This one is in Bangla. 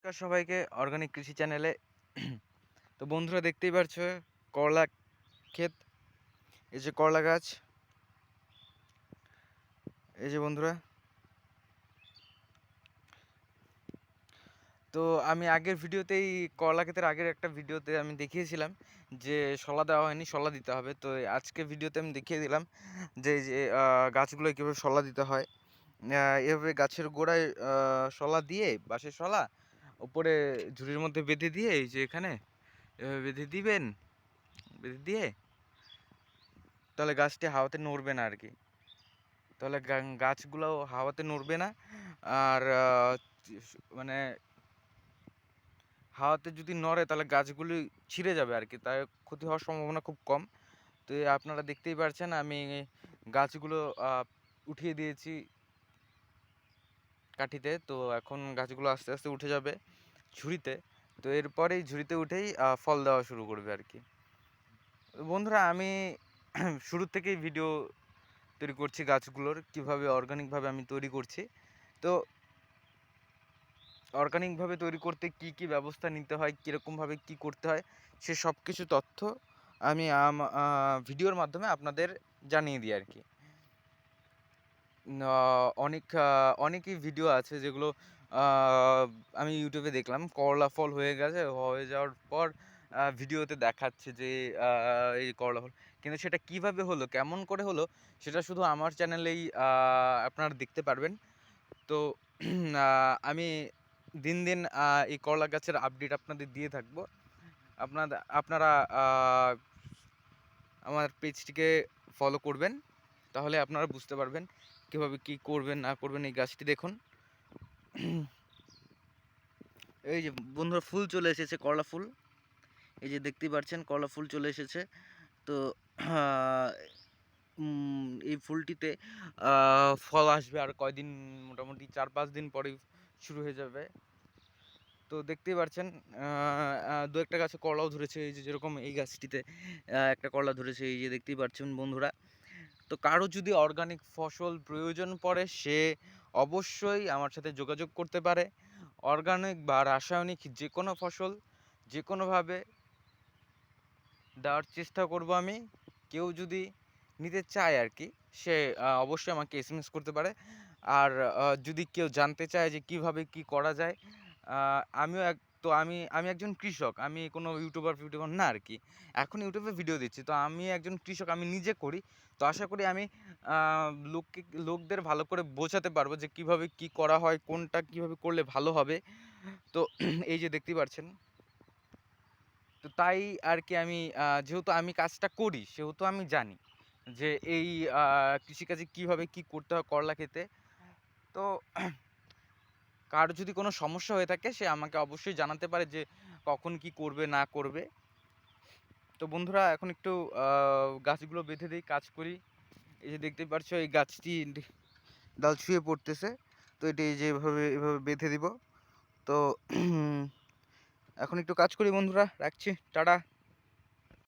নমস্কার সবাইকে অর্গানিক কৃষি চ্যানেলে। তো বন্ধুরা দেখতেই পারছো করলা ক্ষেত, এই যে করলা গাছ, এই যে বন্ধুরা। তো আমি আগের ভিডিওতেই করলা ক্ষেতের আগের একটা ভিডিওতে আমি দেখিয়েছিলাম যে শলা দেওয়া হয়নি, শলা দিতে হবে। তো আজকে ভিডিওতে আমি দেখিয়ে দিলাম যে এই যে গাছগুলো কীভাবে শলা দিতে হয়। এভাবে গাছের গোড়ায় শলা দিয়ে, বাঁশের শলা উপরে ঝুড়ির মধ্যে বেঁধে দিয়ে, এই যে এখানে এভাবে বেঁধে দিবেন। বেঁধে দিয়ে তাহলে গাছটি হাওয়াতে নড়বে না আর কি। তাহলে গাছগুলো হাওয়াতে নড়বে না। আর মানে হাওয়াতে যদি নড়ে তাহলে গাছগুলি ছিঁড়ে যাবে আর কি, তাই ক্ষতি হওয়ার সম্ভাবনা খুব কম। তো আপনারা দেখতেই পারছেন আমি গাছগুলো উঠিয়ে দিয়েছি কাঠিতে। তো এখন গাছগুলো আস্তে আস্তে উঠে যাবে ঝুড়িতে। তো এরপরেই ঝুড়িতে উঠেই ফল দেওয়া শুরু করবে আর কি। বন্ধুরা আমি শুরু থেকেই ভিডিও তৈরি করছি গাছগুলোর, কীভাবে অর্গানিকভাবে আমি তৈরি করছি। তো অর্গানিকভাবে তৈরি করতে কি কি ব্যবস্থা নিতে হয়, কীরকমভাবে কি করতে হয়, সে সব কিছু তথ্য আমি ভিডিওর মাধ্যমে আপনাদের জানিয়ে দিই আর কি। অনেকই ভিডিও আছে যেগুলো আমি ইউটিউবে দেখলাম, করলা ফল হয়ে গেছে, হয়ে যাওয়ার পর ভিডিওতে দেখাচ্ছে যে এই করলা ফল, কিন্তু সেটা কিভাবে হলো, কেমন করে হলো, সেটা শুধু আমার চ্যানেলেই আপনারা দেখতে পারবেন। তো আমি দিন দিন এই করলা গাছের আপডেট আপনাদের দিয়ে থাকবো। আপনারা আমার পেজটিকে ফলো করবেন, তাহলে আপনারা বুঝতে পারবেন কীভাবে কি করবেন না করবেন। এই গাছটি দেখুন, এই যে বন্ধুরা ফুল চলে এসেছে, করলা ফুল, এই যে দেখতেই পাচ্ছেন করলা ফুল চলে এসেছে। তো এই ফুলটিতে ফল আসবে আর কয়দিন, মোটামুটি 4-5 দিন পরেই শুরু হয়ে যাবে। তো দেখতেই পাচ্ছেন দু একটা গাছে করলাও ধরেছে, এই যে যেরকম এই গাছটিতে একটা করলা ধরেছে, এই যে দেখতেই পাচ্ছেন বন্ধুরা। তো কারো যদি অর্গানিক ফসল প্রয়োজন পড়ে সে অবশ্যই আমার সাথে যোগাযোগ করতে পারে। অর্গানিক বা রাসায়নিক যে কোনো ফসল যে কোনোভাবে দেওয়ার চেষ্টা করব আমি। কেউ যদি নিতে চায় আর কি, সে অবশ্যই আমাকে এসএমএস করতে পারে। আর যদি কেউ জানতে চায় যে কিভাবে কি করা যায়, আমিও আমি একজন কৃষক, আমি কোনো ইউটিউবার না আর কি। এখন ইউটিউবে ভিডিও দিচ্ছি, তো আমি একজন কৃষক, আমি নিজে করি। তো আশা করি আমি আ লোকদের ভালো করে বোঝাতে পারবো যে কিভাবে কি করা হয়, কোনটা কিভাবে করলে ভালো হবে। তো এই যে দেখতেই পাচ্ছেন। তো তাই আর কি আমি যেহেতু আমি কাজটা করি সেহেতু আমি জানি যে এই কৃষিকাজে কিভাবে কি করতে হয় করলা ক্ষেতে। তো কারো যদি কোনো সমস্যা হয়ে থাকে সে আমাকে অবশ্যই জানাতে পারে যে কখন কি করবে না করবে। তো বন্ধুরা এখন একটু আ গাছগুলো বেঁধে দেই, কাজ করি। এই যে দেখতেই পাচ্ছ এই গাছটি ডাল শুয়ে পড়তেছে। তো এটি এই যে এভাবে বেঁধে দিব। তো এখন একটু কাজ করি বন্ধুরা, রাখছি। টাটা।